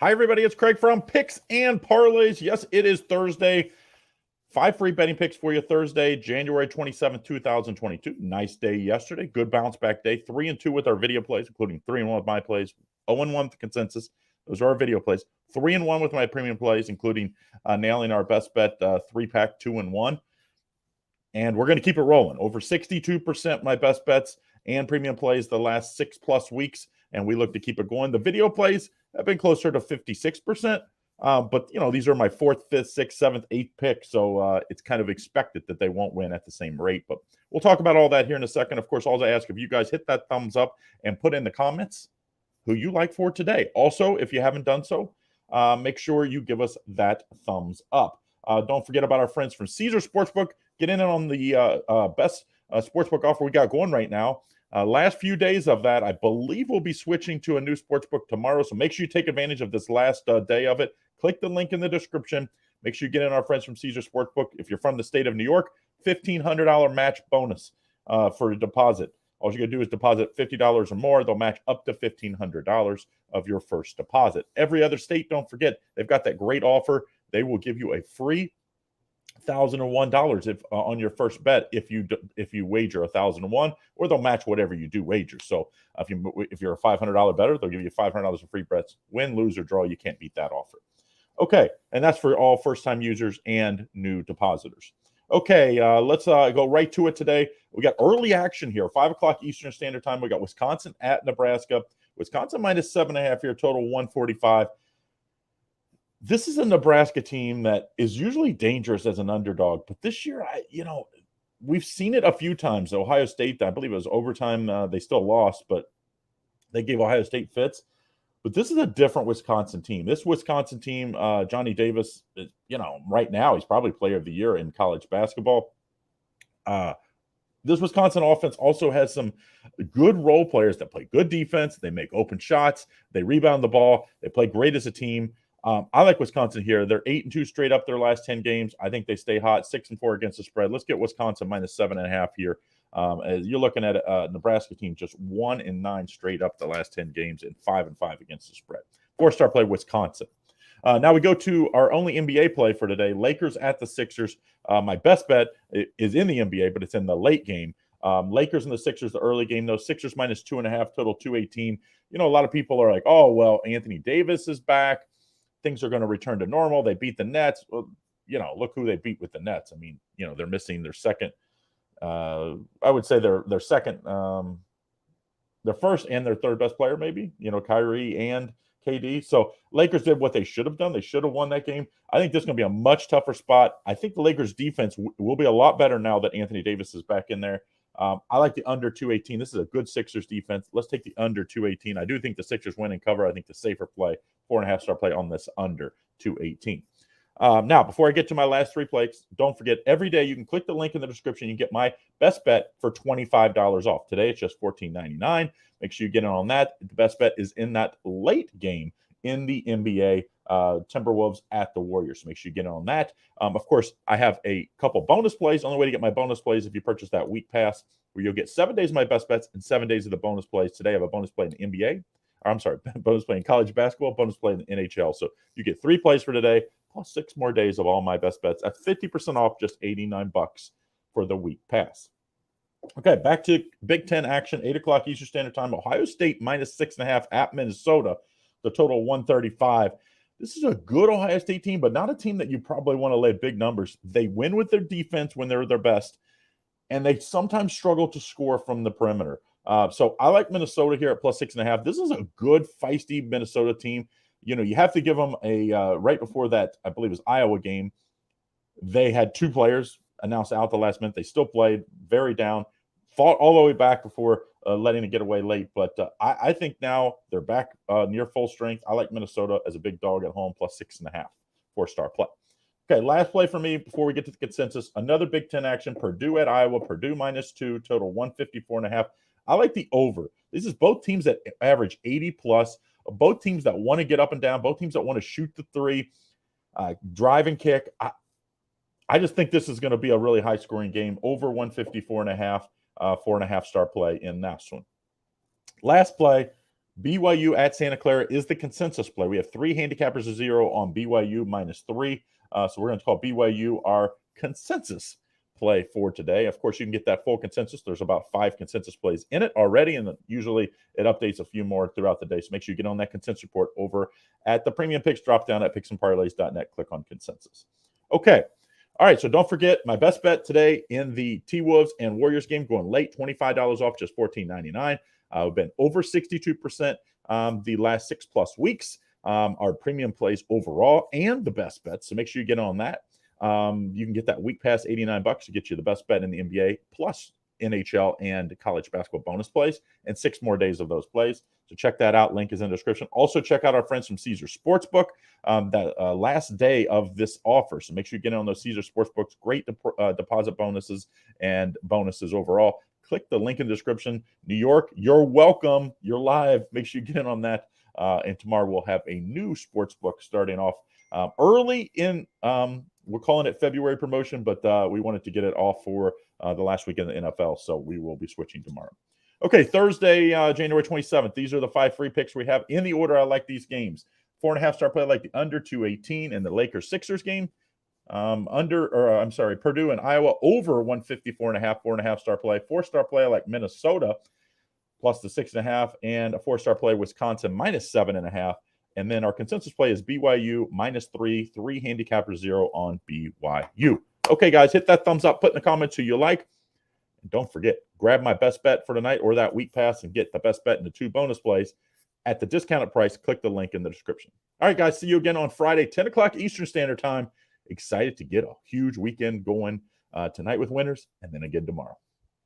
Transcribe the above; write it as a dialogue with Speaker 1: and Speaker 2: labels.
Speaker 1: Hi, everybody. It's Craig from Picks and Parlays. Yes, it is Thursday. 5 free betting picks for you Thursday, January 27th, 2022. Nice day yesterday. Good bounce back day. 3-2 with our video plays, including 3-1 with my plays. 0-1 with the consensus. Those are our video plays. 3-1 with my premium plays, including nailing our best bet 3-pack 2-1. And we're going to keep it rolling. Over 62% my best bets and premium plays the last 6+ weeks. And we look to keep it going. The video plays have been closer to 56%. But, these are my 4th, 5th, 6th, 7th, 8th picks. So it's kind of expected that they won't win at the same rate. But we'll talk about all that here in a second. Of course, all I ask, if you guys hit that thumbs up and put in the comments who you like for today. Also, if you haven't done so, make sure you give us that thumbs up. Don't forget about our friends from Caesar Sportsbook. Get in on the best sportsbook offer we got going right now. Last few days of that, I believe we'll be switching to a new sportsbook tomorrow. So make sure you take advantage of this last day of it. Click the link in the description. Make sure you get in our friends from Caesar Sportsbook. If you're from the state of New York, $1,500 match bonus for a deposit. All you got to do is deposit $50 or more. They'll match up to $1,500 of your first deposit. Every other state, don't forget, they've got that great offer. They will give you a free $1,001 if on your first bet if you wager $1,001, or they'll match whatever you do wager. So if you're a $500 bettor, they'll give you $500 of free bets. Win, lose, or draw, you can't beat that offer. Okay, and that's for all first-time users and new depositors. Okay, let's go right to it today. We got early action here, 5 o'clock Eastern Standard Time. We got Wisconsin at Nebraska. Wisconsin minus 7.5 here, total 145. This is a Nebraska team that is usually dangerous as an underdog, but this year, we've seen it a few times. Ohio State, I believe it was overtime. They still lost, but they gave Ohio State fits. But this is a different Wisconsin team. This Wisconsin team, Johnny Davis, right now he's probably player of the year in college basketball. This Wisconsin offense also has some good role players that play good defense. They make open shots. They rebound the ball. They play great as a team. I like Wisconsin here. They're 8-2 straight up their last 10 games. I think they stay hot, 6-4 against the spread. Let's get Wisconsin minus 7.5 here. As you're looking at a Nebraska team just 1-9 straight up the last 10 games and 5-5 against the spread. 4-star play Wisconsin. Now we go to our only NBA play for today. Lakers at the Sixers. My best bet is in the NBA, but it's in the late game. Lakers and the Sixers, the early game, though. Sixers minus 2.5, total 218. A lot of people are like, oh, well, Anthony Davis is back. Things are going to return to normal. They beat the Nets. Well, look who they beat with the Nets. I mean, they're missing their second. I would say their second, their first and their third best player, maybe. Kyrie and KD. So Lakers did what they should have done. They should have won that game. I think this is going to be a much tougher spot. I think the Lakers defense will be a lot better now that Anthony Davis is back in there. I like the under 218. This is a good Sixers defense. Let's take the under 218. I do think the Sixers win and cover. I think the safer play, 4.5-star play on this under 218. Now, before I get to my last 3 plays, don't forget, every day you can click the link in the description. You get my best bet for $25 off. Today, it's just $14.99. Make sure you get in on that. The best bet is in that late game in the NBA, Timberwolves at the Warriors. So make sure you get in on that. Of course, I have a couple bonus plays. The only way to get my bonus plays if you purchase that week pass, where you'll get 7 days of my best bets and 7 days of the bonus plays. Today, I have a bonus play in the NBA. Bonus play in college basketball, bonus play in the NHL. So you get 3 plays for today, plus 6 more days of all my best bets at 50% off, just $89 for the week pass. Okay, back to Big Ten action, 8 o'clock Eastern Standard Time. Ohio State minus 6.5 at Minnesota, the total 135. This is a good Ohio State team, but not a team that you probably want to lay big numbers. They win with their defense when they're their best, and they sometimes struggle to score from the perimeter. So I like Minnesota here at plus 6.5. This is a good, feisty Minnesota team. You have to give them a right before that, I believe it was Iowa game. They had 2 players announced out the last minute. They still played very down, fought all the way back before letting it get away late. But I think now they're back near full strength. I like Minnesota as a big dog at home, plus 6.5, 4-star play. Okay, last play for me before we get to the consensus. Another Big Ten action, Purdue at Iowa, Purdue minus 2, total 154.5. I like the over. This is both teams that average 80+, both teams that want to get up and down, both teams that want to shoot the 3, drive and kick. I just think this is going to be a really high-scoring game, over 154.5, 4.5-star play in this one. Last play, BYU at Santa Clara is the consensus play. We have 3 handicappers of 0 on BYU -3. So we're going to call BYU our consensus play for today. Of course, you can get that full consensus. There's about 5 consensus plays in it already, and usually it updates a few more throughout the day. So make sure you get on that consensus report over at the Premium Picks drop down at picksandparlays.net. Click on consensus. Okay. All right, so don't forget my best bet today in the T-Wolves and Warriors game, going late, $25 off, just $14.99. We've been over 62% the last 6+ weeks. Our premium plays overall and the best bets, so make sure you get on that. You can get that week pass, $89 to get you the best bet in the NBA, plus NHL and college basketball bonus plays, and 6 more days of those plays. So check that out. Link is in the description. Also, check out our friends from Caesar Sportsbook, that last day of this offer. So make sure you get on those Caesar Sportsbooks. Great deposit bonuses and bonuses overall. Click the link in the description. New York, you're welcome. You're live. Make sure you get in on that. And tomorrow we'll have a new sportsbook starting off early in we're calling it February promotion, but we wanted to get it off for the last week in the NFL, so we will be switching tomorrow. Okay, Thursday, January 27th. These are the 5 free picks we have in the order I like these games. 4.5 star play, I like the under 218 in the Lakers-Sixers game. Purdue and Iowa over 154.5, 4.5 star play. 4-star play, I like Minnesota plus the 6.5, and a 4-star play, Wisconsin -7.5. And then our consensus play is BYU -3, 3 handicappers 0 on BYU. Okay, guys, hit that thumbs up. Put in the comments who you like. And don't forget, grab my best bet for tonight or that week pass and get the best bet in the 2 bonus plays at the discounted price. Click the link in the description. All right, guys, see you again on Friday, 10 o'clock Eastern Standard Time. Excited to get a huge weekend going tonight with winners and then again tomorrow.